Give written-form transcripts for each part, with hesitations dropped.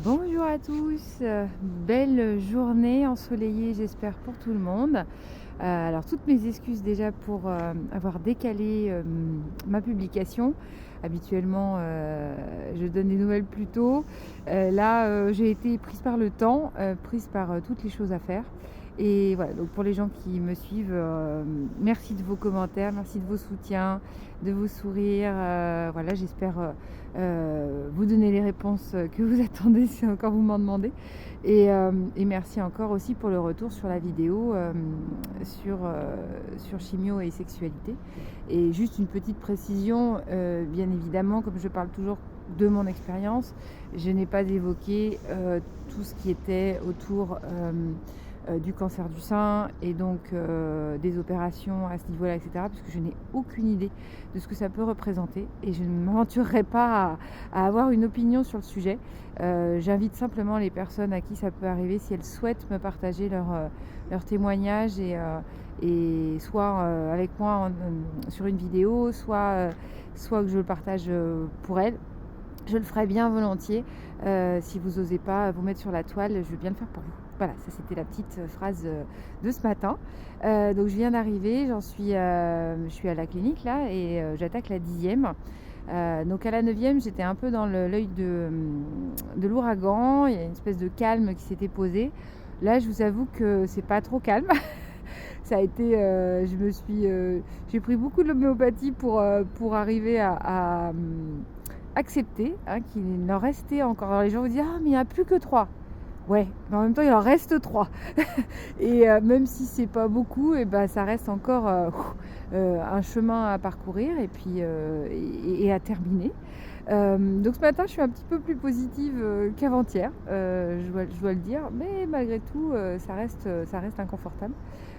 Bonjour à tous, belle journée ensoleillée j'espère pour tout le monde. Alors toutes mes excuses déjà pour avoir décalé ma publication. Habituellement je donne des nouvelles plus tôt. Là j'ai été prise par le temps, prise par toutes les choses à faire. Et voilà, donc pour les gens qui me suivent, merci de vos commentaires, merci de vos soutiens, de vos sourires. Voilà, j'espère vous donner les réponses que vous attendez si encore vous m'en demandez. Et merci encore aussi pour le retour sur la vidéo sur chimio et sexualité. Et juste une petite précision, bien évidemment, comme je parle toujours de mon expérience, je n'ai pas évoqué tout ce qui était autour du cancer du sein et donc des opérations à ce niveau-là, etc. Parce que je n'ai aucune idée de ce que ça peut représenter et je ne m'aventurerai pas à avoir une opinion sur le sujet. J'invite simplement les personnes à qui ça peut arriver, si elles souhaitent me partager leur témoignage et soit avec moi sur une vidéo, soit que je le partage pour elles. Je le ferai bien volontiers. Si vous n'osez pas vous mettre sur la toile, je veux bien le faire pour vous. Voilà, ça c'était la petite phrase de ce matin. Donc je viens d'arriver, je suis à la clinique là et j'attaque la 10e. Donc à la 9e, j'étais un peu dans l'œil de l'ouragan. Il y a une espèce de calme qui s'était posé. Là, je vous avoue que c'est pas trop calme. Ça a été, j'ai pris beaucoup de l'homéopathie pour arriver à accepter qu'il en restait encore. Alors les gens vous disent ah mais il n'y en a plus que 3. Ouais, mais en même temps il en reste 3. Et même si c'est pas beaucoup, et ben ça reste encore un chemin à parcourir et puis et à terminer. Donc ce matin je suis un petit peu plus positive qu'avant-hier, je dois le dire, mais malgré tout ça reste inconfortable.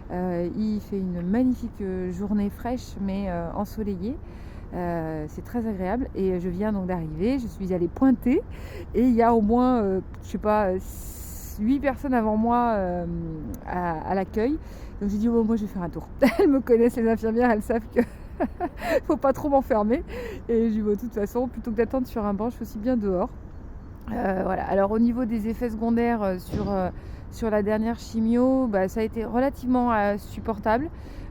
Il fait une magnifique journée fraîche mais ensoleillée. C'est très agréable et je viens donc d'arriver, je suis allée pointer et il y a au moins, je sais pas, 8 personnes avant moi à l'accueil. Donc j'ai dit oh, moi je vais faire un tour. Elles me connaissent, les infirmières, elles savent que faut pas trop m'enfermer. Et j'ai dit de toute façon, plutôt que d'attendre sur un banc, je suis aussi bien dehors. Voilà. Alors au niveau des effets secondaires sur la dernière chimio, ça a été relativement supportable.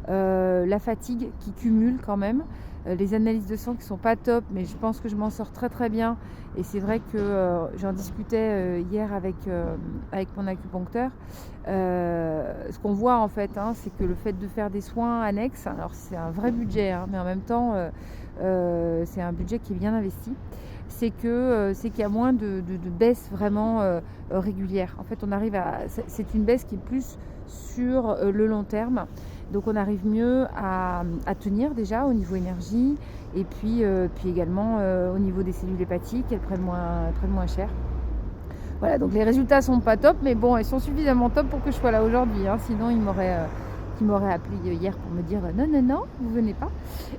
La fatigue qui cumule quand même, les analyses de sang qui sont pas top, mais je pense que je m'en sors très très bien. Et c'est vrai que j'en discutais hier avec mon acupuncteur. Ce qu'on voit en fait, c'est que le fait de faire des soins annexes, alors c'est un vrai budget, mais en même temps c'est un budget qui est bien investi. C'est qu'il y a moins de baisse vraiment régulière. En fait, c'est une baisse qui est plus sur le long terme. Donc on arrive mieux à tenir déjà au niveau énergie et puis également au niveau des cellules hépatiques, elles prennent moins cher. Voilà, donc les résultats sont pas top, mais bon, ils sont suffisamment top pour que je sois là aujourd'hui. Sinon, ils m'auraient appelé hier pour me dire non, vous venez pas.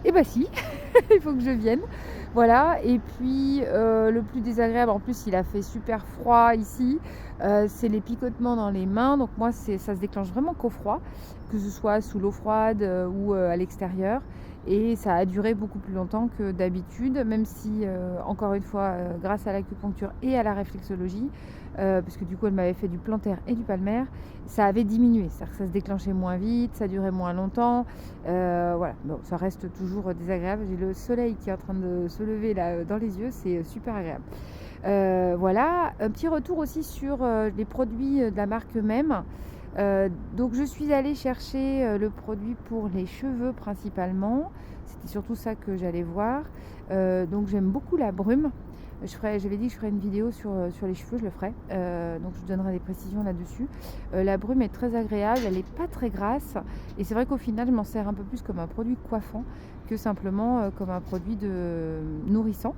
Et bah si, il faut que je vienne. Voilà, et puis le plus désagréable, en plus il a fait super froid ici, c'est les picotements dans les mains. Donc moi ça se déclenche vraiment qu'au froid, que ce soit sous l'eau froide ou à l'extérieur. Et ça a duré beaucoup plus longtemps que d'habitude, même si, encore une fois, grâce à l'acupuncture et à la réflexologie, parce que du coup elle m'avait fait du plantaire et du palmaire, ça avait diminué, c'est-à-dire que ça se déclenchait moins vite, ça durait moins longtemps. Voilà, bon, ça reste toujours désagréable. J'ai le soleil qui est en train de se lever là dans les yeux, c'est super agréable. Voilà, un petit retour aussi sur les produits de la marque même. Donc je suis allée chercher le produit pour les cheveux principalement. C'était surtout ça que j'allais voir. Donc j'aime beaucoup la brume. J'avais dit que je ferais une vidéo sur les cheveux, je le ferai. Donc je vous donnerai des précisions là-dessus. La brume est très agréable, elle n'est pas très grasse. Et c'est vrai qu'au final, je m'en sers un peu plus comme un produit coiffant que simplement comme un produit nourrissant.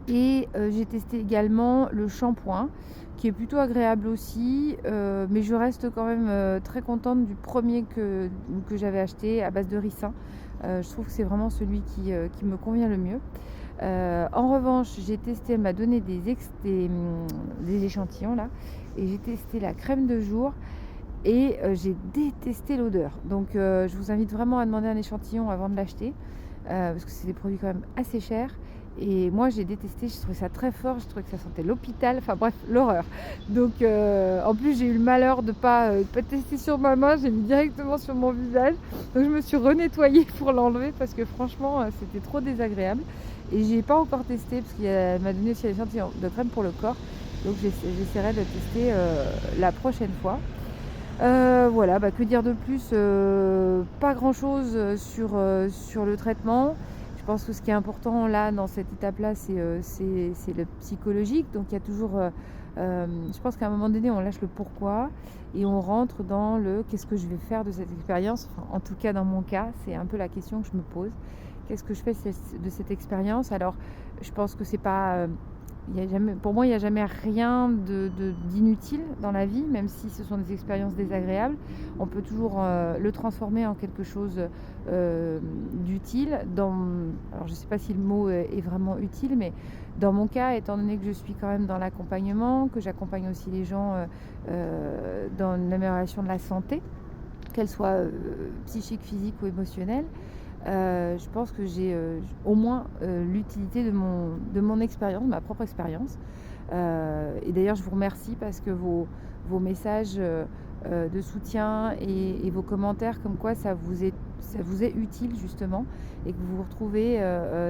Et j'ai testé également le shampoing qui est plutôt agréable aussi, mais je reste quand même très contente du premier que j'avais acheté à base de ricin. Je trouve que c'est vraiment celui qui me convient le mieux. En revanche, j'ai testé, elle m'a donné des échantillons là, et j'ai testé la crème de jour et j'ai détesté l'odeur. Donc je vous invite vraiment à demander un échantillon avant de l'acheter, parce que c'est des produits quand même assez chers. Et moi, j'ai détesté, je trouvais ça très fort, je trouvais que ça sentait l'hôpital, enfin bref, l'horreur. Donc, en plus, j'ai eu le malheur de pas tester sur ma main, j'ai mis directement sur mon visage. Donc, je me suis renettoyée pour l'enlever parce que franchement, c'était trop désagréable. Et j'ai pas encore testé parce qu'elle m'a donné aussi l'échantillon de crème pour le corps. Donc, j'essaierai de tester la prochaine fois. Voilà, que dire de plus? Pas grand-chose sur le traitement. Je pense que ce qui est important là, dans cette étape-là, c'est le psychologique. Donc il y a toujours, je pense qu'à un moment donné, on lâche le pourquoi et on rentre dans le qu'est-ce que je vais faire de cette expérience. Enfin, en tout cas, dans mon cas, c'est un peu la question que je me pose. Qu'est-ce que je fais de cette expérience? Alors, je pense que c'est pas... pour moi, il n'y a jamais rien d'inutile dans la vie, même si ce sont des expériences désagréables. On peut toujours le transformer en quelque chose d'utile. Alors, je ne sais pas si le mot est vraiment utile, mais dans mon cas, étant donné que je suis quand même dans l'accompagnement, que j'accompagne aussi les gens dans l'amélioration de la santé, qu'elle soit psychique, physique ou émotionnelle, je pense que j'ai au moins l'utilité de mon expérience, ma propre expérience. Et d'ailleurs, je vous remercie parce que vos messages de soutien et vos commentaires comme quoi ça vous est utile justement et que vous vous retrouvez,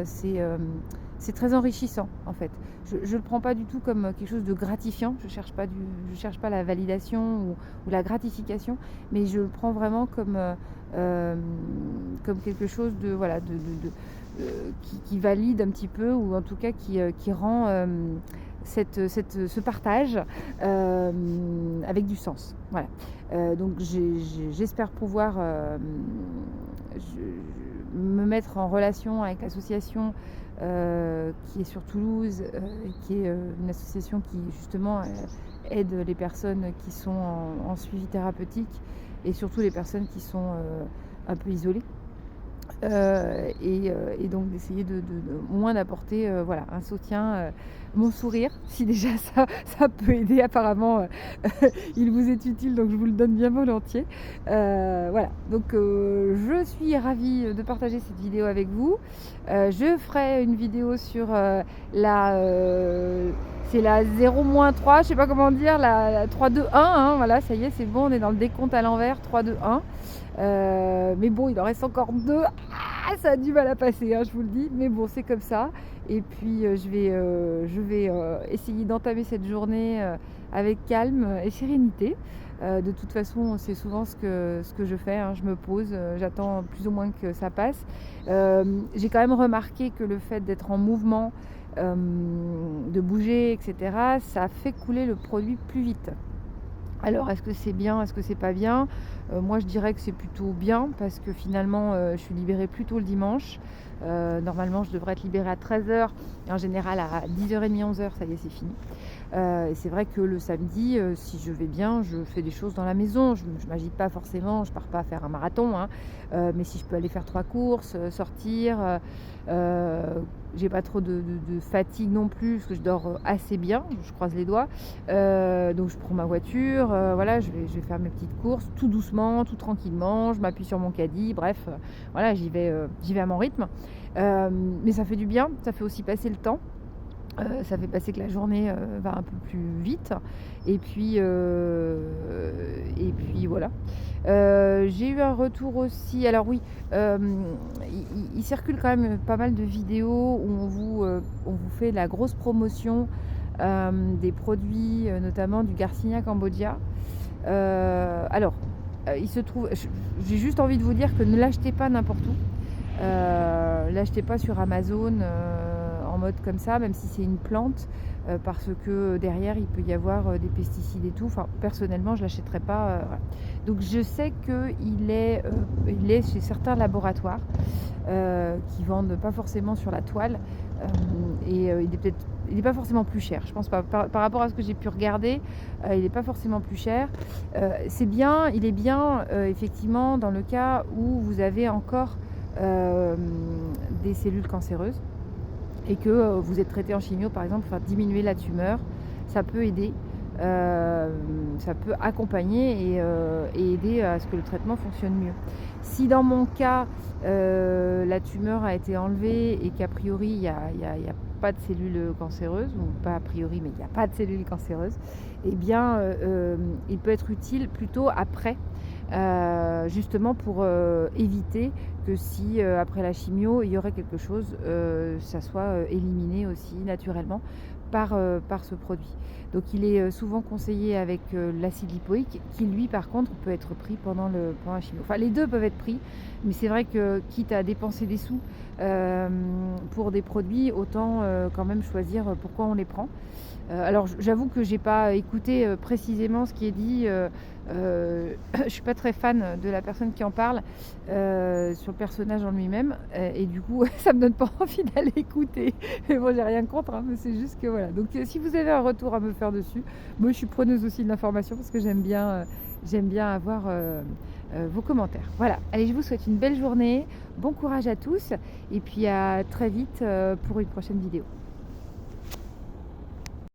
c'est très enrichissant en fait. Je ne le prends pas du tout comme quelque chose de gratifiant, je cherche pas la validation ou la gratification, mais je le prends vraiment comme quelque chose de voilà qui valide un petit peu, ou en tout cas qui rend ce partage avec du sens. Voilà. Donc j'espère pouvoir me mettre en relation avec l'association qui est sur Toulouse, qui est une association qui justement aide les personnes qui sont en suivi thérapeutique et surtout les personnes qui sont un peu isolées. Et donc d'essayer de au moins d'apporter voilà, un soutien, mon sourire, si déjà ça peut aider. Apparemment il vous est utile, donc je vous le donne bien volontiers. Voilà, donc je suis ravie de partager cette vidéo avec vous. Je ferai une vidéo sur c'est la 0-3, je sais pas comment dire, la 3-2-1, hein, voilà, ça y est, c'est bon, on est dans le décompte à l'envers, 3-2-1. Mais bon, il en reste encore 2. Ça a du mal à passer, hein, je vous le dis, mais bon, c'est comme ça. Et puis je vais essayer d'entamer cette journée avec calme et sérénité. De toute façon, c'est souvent ce que je fais, hein. Je me pose, j'attends plus ou moins que ça passe. J'ai quand même remarqué que le fait d'être en mouvement, de bouger, etc., ça fait couler le produit plus vite. Alors, est-ce que c'est bien, est-ce que c'est pas bien? Moi, je dirais que c'est plutôt bien parce que finalement, je suis libérée plus tôt le dimanche. Normalement, je devrais être libérée à 13h et en général à 10h30, 11h, ça y est, c'est fini. Et c'est vrai que le samedi, si je vais bien, je fais des choses dans la maison. Je ne m'agite pas forcément, je pars pas faire un marathon, hein. Mais si je peux aller faire 3 courses, sortir, j'ai pas trop de fatigue non plus parce que je dors assez bien, je croise les doigts. Donc je prends ma voiture, voilà, je vais faire mes petites courses tout doucement, tout tranquillement, je m'appuie sur mon caddie, bref, voilà, j'y vais à mon rythme. Mais ça fait du bien, ça fait aussi passer le temps. Ça fait passer que la journée va un peu plus vite. Et puis voilà. J'ai eu un retour aussi. Alors oui, il circule quand même pas mal de vidéos où on vous fait la grosse promotion des produits, notamment du Garcinia Cambogia. Alors, il se trouve, j'ai juste envie de vous dire que ne l'achetez pas n'importe où. L'achetez pas sur Amazon en mode comme ça, même si c'est une plante, parce que derrière il peut y avoir des pesticides et tout. Enfin, personnellement, je l'achèterais pas. Voilà. Donc je sais qu'il est chez certains laboratoires qui vendent pas forcément sur la toile, et il n'est pas forcément plus cher. Je pense pas. Par rapport à ce que j'ai pu regarder, il n'est pas forcément plus cher. C'est bien, il est bien effectivement dans le cas où vous avez encore des cellules cancéreuses et que vous êtes traité en chimio par exemple, diminuer la tumeur, ça peut aider. ça peut accompagner et aider à ce que le traitement fonctionne mieux. Si dans mon cas, la tumeur a été enlevée et qu'a priori il n'y a pas de cellules cancéreuses, ou pas a priori, mais il n'y a pas de cellules cancéreuses, eh bien, il peut être utile plutôt après, justement pour éviter que si après la chimio, il y aurait quelque chose, ça soit éliminé aussi naturellement par ce produit. Donc il est souvent conseillé avec l'acide lipoïque, qui lui par contre peut être pris pendant la chimio. Enfin les deux peuvent être pris, mais c'est vrai que quitte à dépenser des sous pour des produits, autant quand même choisir pourquoi on les prend. Alors j'avoue que j'ai pas écouté précisément ce qui est dit, je suis pas très fan de la personne qui en parle sur le personnage en lui-même, et du coup ça me donne pas envie d'aller écouter. Mais bon, j'ai rien contre, hein, mais c'est juste que voilà. Donc si vous avez un retour à me faire dessus, moi je suis preneuse aussi de l'information parce que j'aime bien avoir vos commentaires. Voilà, allez, je vous souhaite une belle journée, bon courage à tous et puis à très vite pour une prochaine vidéo.